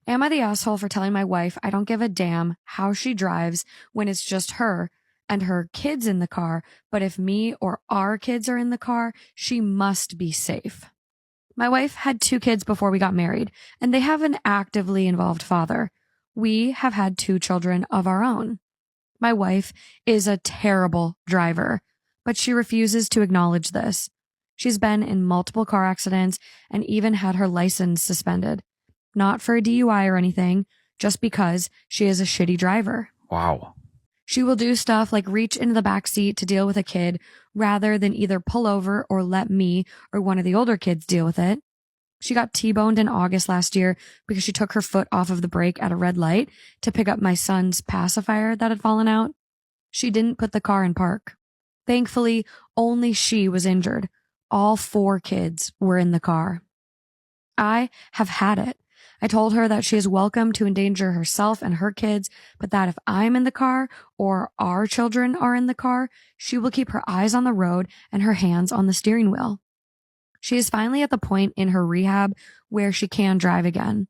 Am I the asshole for telling my wife I don't give a damn how she drives when it's just her and her kids in the car, but if me or our kids are in the car, she must be safe? My wife had 2 kids before we got married, and they have an actively involved father. We have had 2 children of our own. My wife is a terrible driver, but she refuses to acknowledge this. She's been in multiple car accidents and even had her license suspended. Not for a DUI or anything, just because she is a shitty driver. Wow. She will do stuff like reach into the back seat to deal with a kid rather than either pull over or let me or one of the older kids deal with it. She got T-boned in August last year because she took her foot off of the brake at a red light to pick up my son's pacifier that had fallen out. She didn't put the car in park. Thankfully, only she was injured. All 4 kids were in the car. I have had it. I told her that she is welcome to endanger herself and her kids, but that if I'm in the car or our children are in the car, she will keep her eyes on the road and her hands on the steering wheel. She is finally at the point in her rehab where she can drive again.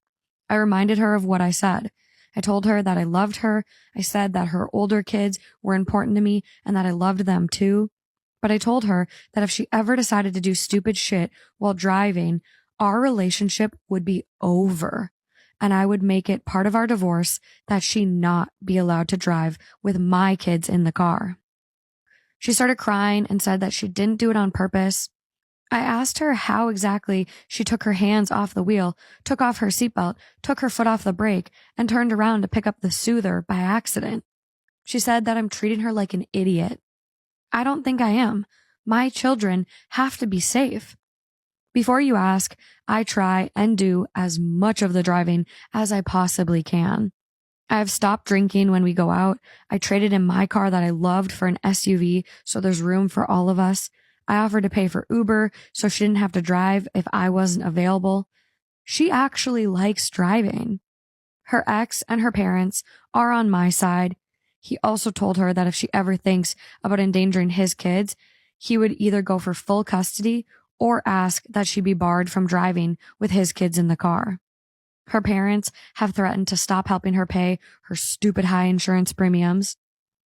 I reminded her of what I said. I told her that I loved her. I said that her older kids were important to me and that I loved them too. But I told her that if she ever decided to do stupid shit while driving, our relationship would be over, and I would make it part of our divorce that she not be allowed to drive with my kids in the car. She started crying and said that she didn't do it on purpose. I asked her how exactly she took her hands off the wheel, took off her seatbelt, took her foot off the brake, and turned around to pick up the soother by accident. She said that I'm treating her like an idiot. I don't think I am. My children have to be safe. Before you ask, I try and do as much of the driving as I possibly can. I have stopped drinking when we go out. I traded in my car that I loved for an SUV, so there's room for all of us. I offered to pay for Uber so she didn't have to drive if I wasn't available. She actually likes driving. Her ex and her parents are on my side. He also told her that if she ever thinks about endangering his kids, he would either go for full custody or ask that she be barred from driving with his kids in the car. Her parents have threatened to stop helping her pay her stupid high insurance premiums.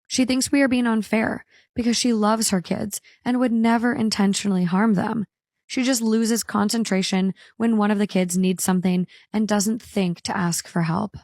She thinks we are being unfair because she loves her kids and would never intentionally harm them. She just loses concentration when one of the kids needs something and doesn't think to ask for help.